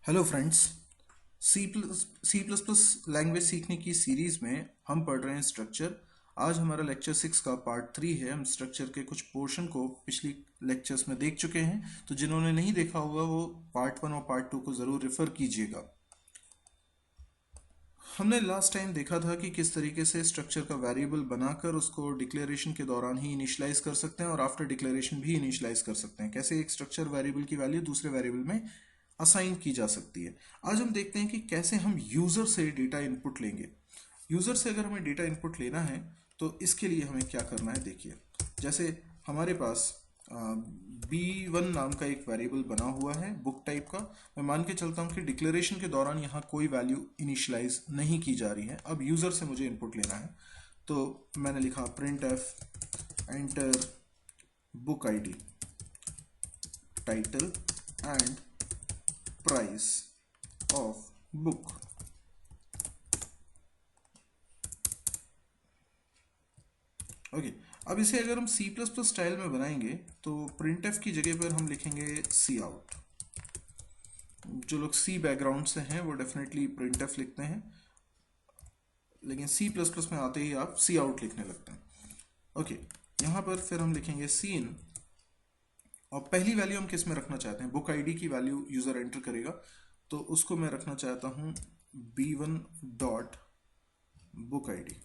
Hello friends. C plus plus language सीखने की series में हम पढ़ रहे हैं स्ट्रक्चर। आज हमारा लेक्चर 6 का पार्ट 3 है। हम स्ट्रक्चर के कुछ पोर्शन को पिछली लेक्चर्स में देख चुके हैं, तो जिन्होंने नहीं देखा होगा वो पार्ट 1 और पार्ट 2 को ज़रूर रेफ़र कीजिएगा। हमने लास्ट टाइम देखा था कि किस तरीके से स्ट्रक्चर का वेरिएबल बनाकर उसको डिक्लेरेशन के दौरान ही इनिशियलाइज कर सकते हैं और आफ्टर डिक्लेरेशन भी इनिशियलाइज कर सकते हैं। कैसे एक स्ट्रक्चर वेरिएबल की वैल्यू दूसरे वेरिएबल में असाइन की जा सकती है। आज हम देखते हैं कि कैसे हम यूज़र से डेटा इनपुट लेंगे। यूज़र से अगर हमें डेटा इनपुट लेना है तो इसके लिए हमें क्या करना है, देखिए। जैसे हमारे पास B1 नाम का एक वेरिएबल बना हुआ है बुक टाइप का। मैं मान के चलता हूँ कि डिक्लेरेशन के दौरान यहाँ कोई वैल्यू इनिशियलाइज नहीं की जा रही है। अब यूज़र से मुझे इनपुट लेना है, तो मैंने लिखा print F enter book ID title and price of book. Okay, अब इसे अगर हम सी प्लस प्लस स्टाइल में बनाएंगे तो प्रिंट एफ की जगह पर हम लिखेंगे सी आउट। जो लोग सी बैकग्राउंड से हैं वो डेफिनेटली प्रिंट एफ लिखते हैं, लेकिन सी प्लस प्लस में आते ही आप सी आउट लिखने लगते हैं। ओके, यहाँ पर फिर हम लिखेंगे सी इन, और पहली वैल्यू हम किस में रखना चाहते हैं, बुक आईडी की वैल्यू यूज़र एंटर करेगा, तो उसको मैं रखना चाहता हूँ B1 डॉट बुक आईडी।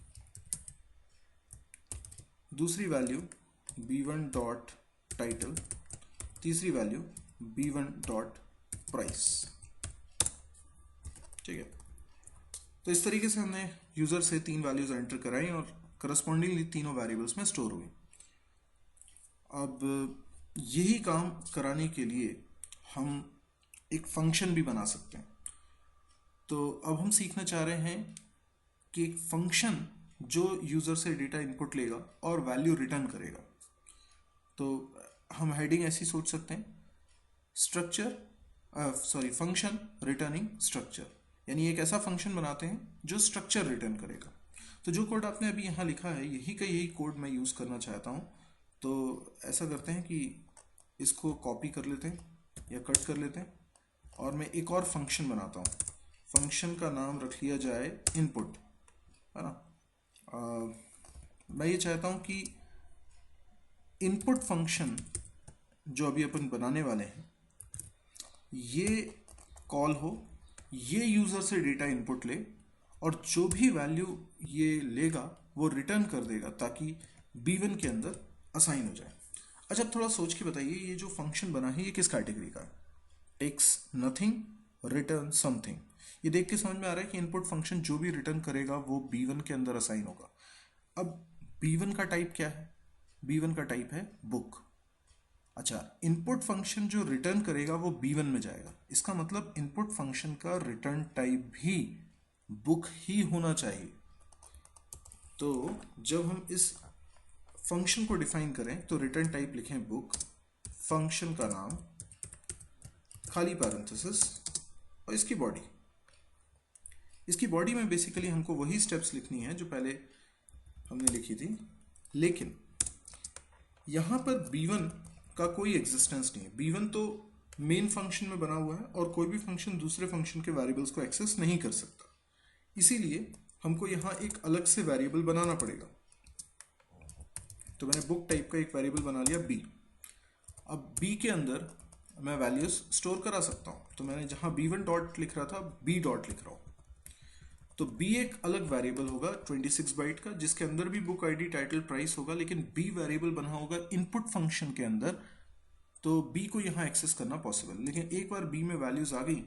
दूसरी वैल्यू B1 डॉट टाइटल, तीसरी वैल्यू B1 डॉट प्राइस। ठीक है, तो इस तरीके से हमने यूज़र से 3 वैल्यूज एंटर कराई और करस्पॉन्डिंगली तीनों वेरिएबल्स में स्टोर हुई। अब यही काम कराने के लिए हम एक फंक्शन भी बना सकते हैं। तो अब हम सीखना चाह रहे हैं कि एक फंक्शन जो यूज़र से डेटा इनपुट लेगा और वैल्यू रिटर्न करेगा। तो हम हेडिंग ऐसी सोच सकते हैं, फंक्शन रिटर्निंग स्ट्रक्चर, यानी एक ऐसा फंक्शन बनाते हैं जो स्ट्रक्चर रिटर्न करेगा। तो जो कोड आपने अभी यहाँ लिखा है यही का यही कोड मैं यूज़ करना चाहता हूँ। तो ऐसा करते हैं कि इसको कॉपी कर लेते हैं या कट कर लेते हैं, और मैं एक और फंक्शन बनाता हूँ। फंक्शन का नाम रख लिया जाए इनपुट, है ना। मैं ये चाहता हूँ कि इनपुट फंक्शन जो अभी अपन बनाने वाले हैं ये कॉल हो, ये यूज़र से डेटा इनपुट ले और जो भी वैल्यू ये लेगा वो रिटर्न कर देगा, ताकि B1 के अंदर असाइन हो जाए। अच्छा, थोड़ा सोच के बताइए, ये जो फंक्शन बना है ये किस कैटेगरी का है? Takes nothing, return something. ये देख के समझ में आ रहा है कि इनपुट फंक्शन जो भी रिटर्न करेगा वो B1 के अंदर असाइन होगा। अब B1 का टाइप क्या है? B1 का टाइप है बुक। अच्छा, इनपुट फंक्शन जो रिटर्न करेगा वो B1 में जाएगा। इसका मतलब इनपुट फंक्शन का रिटर्न टाइप भी बुक ही होना चाहिए। तो जब हम इस फंक्शन को डिफाइन करें तो रिटर्न टाइप लिखें बुक, फंक्शन का नाम, खाली पैरेंथेसिस, और इसकी बॉडी में बेसिकली हमको वही स्टेप्स लिखनी है जो पहले हमने लिखी थी, लेकिन यहाँ पर B1 का कोई एग्जिस्टेंस नहीं है। B1 तो मेन फंक्शन में बना हुआ है और कोई भी फंक्शन दूसरे फंक्शन के वेरिएबल्स को एक्सेस नहीं कर सकता। इसीलिए हमको यहाँ एक अलग से वेरिएबल बनाना पड़ेगा। तो मैंने बुक टाइप का एक वेरिएबल बना लिया B। अब B के अंदर मैं वैल्यूज स्टोर करा सकता हूँ, तो मैंने जहाँ B1 डॉट लिख रहा था B डॉट लिख रहा हूँ। तो B एक अलग वेरिएबल होगा 26 बाइट का, जिसके अंदर भी बुक आईडी टाइटल प्राइस होगा, लेकिन B वेरिएबल बना होगा इनपुट फंक्शन के अंदर, तो B को यहाँ एक्सेस करना पॉसिबल। लेकिन एक बार B में वैल्यूज आ गई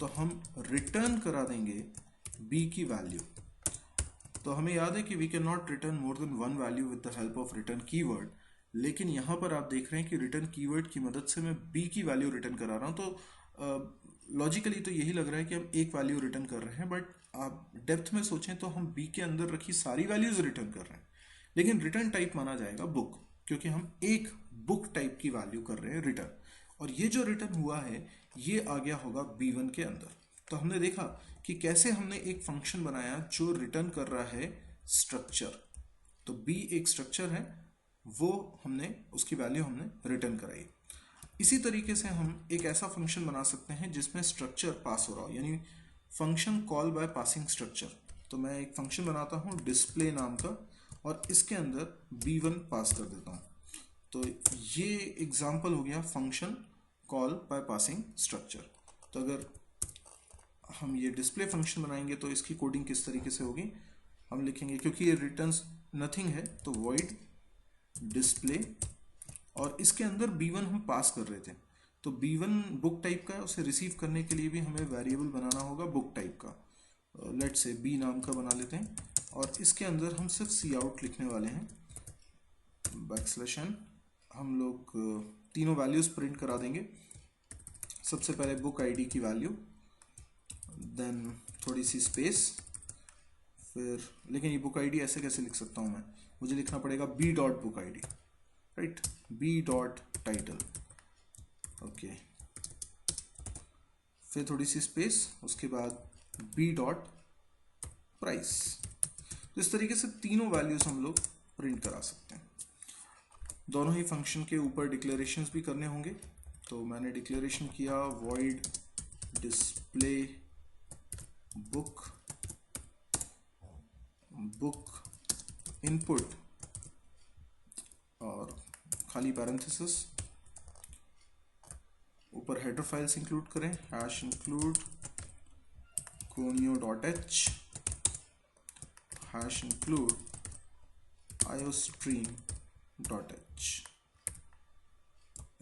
तो हम रिटर्न करा देंगे B की वैल्यू। तो हमें याद है कि we can not return more than one value with the help of return keyword, लेकिन यहाँ पर आप देख रहे हैं कि रिटर्न कीवर्ड की मदद से मैं B की वैल्यू रिटर्न करा रहा हूँ। तो लॉजिकली तो यही लग रहा है कि हम एक वैल्यू रिटर्न कर रहे हैं, बट आप डेप्थ में सोचें तो हम B के अंदर रखी सारी वैल्यूज रिटर्न कर रहे हैं, लेकिन रिटर्न टाइप माना जाएगा बुक, क्योंकि हम एक बुक टाइप की वैल्यू कर रहे हैं रिटर्न, और ये जो रिटर्न हुआ है ये आ गया होगा B1 के अंदर। तो हमने देखा कि कैसे हमने एक फंक्शन बनाया जो रिटर्न कर रहा है स्ट्रक्चर। तो B एक स्ट्रक्चर है, वो हमने उसकी वैल्यू हमने रिटर्न कराई। इसी तरीके से हम एक ऐसा फंक्शन बना सकते हैं जिसमें स्ट्रक्चर पास हो रहा हो, यानी function call by passing structure. तो मैं एक फंक्शन बनाता हूँ डिस्प्ले नाम का और इसके अंदर b1 पास कर देता हूँ। तो ये एग्जाम्पल हो गया function call by passing structure. तो अगर हम ये डिस्प्ले फंक्शन बनाएंगे तो इसकी कोडिंग किस तरीके से होगी, हम लिखेंगे, क्योंकि ये रिटर्न्स नथिंग है तो void डिस्प्ले, और इसके अंदर b1 हम पास कर रहे थे, तो b1 बुक टाइप का है, उसे रिसीव करने के लिए भी हमें वेरिएबल बनाना होगा बुक टाइप का। लेट से b नाम का बना लेते हैं और इसके अंदर हम सिर्फ सी आउट लिखने वाले हैं, बैकस्लैश n। हम लोग तीनों वैल्यूज प्रिंट करा देंगे। सबसे पहले बुक आईडी की वैल्यू, देन थोड़ी सी स्पेस, फिर, लेकिन ये बुक आईडी ऐसे कैसे लिख सकता हूँ मैं, मुझे लिखना पड़ेगा b dot book ID, right, b dot title, okay, फिर थोड़ी सी स्पेस, उसके बाद b डॉट प्राइस। तो इस तरीके से तीनों वैल्यूज हम लोग प्रिंट करा सकते हैं। दोनों ही फंक्शन के ऊपर डिक्लेरेशंस भी करने होंगे। तो मैंने डिक्लेरेशन किया void डिस्प्ले बुक इनपुट और खाली पैरेंथेसिस, ऊपर हेडर फाइल्स इंक्लूड करें, hash include conio.h, hash include iostream.h।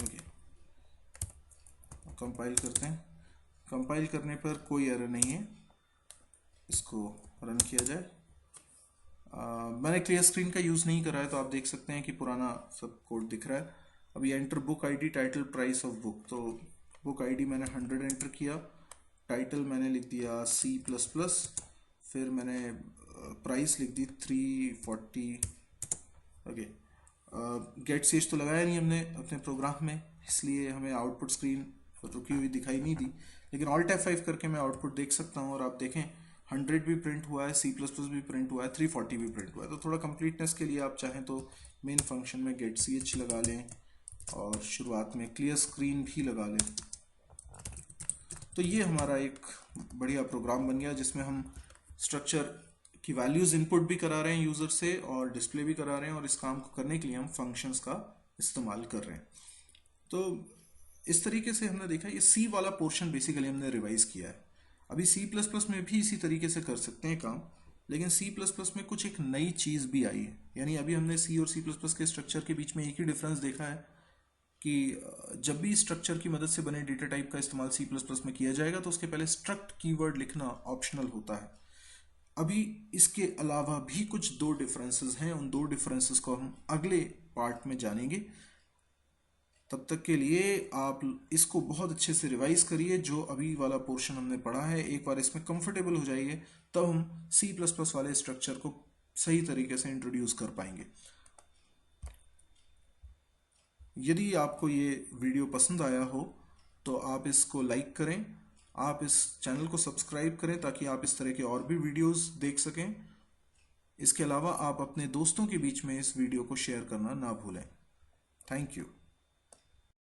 Okay, compile करते हैं। कंपाइल करने पर कोई एरर नहीं है, इसको रन किया जाए। मैंने क्लियर स्क्रीन का यूज़ नहीं करा है, तो आप देख सकते हैं कि पुराना सब कोड दिख रहा है। अभी enter book ID title price of book, तो बुक आईडी मैंने 100 एंटर किया, टाइटल मैंने लिख दिया C++, फिर मैंने प्राइस लिख दी 340। ओके, गेट सीज तो लगाया नहीं हमने अपने प्रोग्राम में, इसलिए हमें आउटपुट स्क्रीन रुकी हुई दिखाई नहीं दी, लेकिन ऑल्ट F5 करके मैं आउटपुट देख सकता हूँ और आप देखें 100 भी प्रिंट हुआ है, C++ भी प्रिंट हुआ है, 340 भी प्रिंट हुआ है। तो थोड़ा कंप्लीटनेस के लिए आप चाहें तो मेन फंक्शन में गेट ch लगा लें और शुरुआत में क्लियर स्क्रीन भी लगा लें। तो ये हमारा एक बढ़िया प्रोग्राम बन गया जिसमें हम स्ट्रक्चर की वैल्यूज इनपुट भी करा रहे हैं यूजर से और डिस्प्ले भी करा रहे हैं, और इस काम को करने के लिए हम फंक्शंस का इस्तेमाल कर रहे हैं। तो इस तरीके से हमने देखा ये सी वाला पोर्शन बेसिकली हमने रिवाइज किया है। अभी C++ में भी इसी तरीके से कर सकते हैं काम, लेकिन C++ में कुछ एक नई चीज़ भी आई है। यानी अभी हमने C और C++ के स्ट्रक्चर के बीच में एक ही डिफरेंस देखा है कि जब भी स्ट्रक्चर की मदद से बने डेटा टाइप का इस्तेमाल C++ में किया जाएगा तो उसके पहले स्ट्रक्ट कीवर्ड लिखना ऑप्शनल होता है। अभी इसके अलावा भी कुछ दो डिफरेंसेस हैं, उन दो डिफरेंसेस को हम अगले पार्ट में जानेंगे। तब तक के लिए आप इसको बहुत अच्छे से रिवाइज करिए, जो अभी वाला पोर्शन हमने पढ़ा है। एक बार इसमें कंफर्टेबल हो जाइए, तब हम C++ वाले स्ट्रक्चर को सही तरीके से इंट्रोड्यूस कर पाएंगे। यदि आपको ये वीडियो पसंद आया हो तो आप इसको लाइक करें, आप इस चैनल को सब्सक्राइब करें ताकि आप इस तरह के और भी वीडियोस देख सकें। इसके अलावा आप अपने दोस्तों के बीच में इस वीडियो को शेयर करना ना भूलें। Thank you.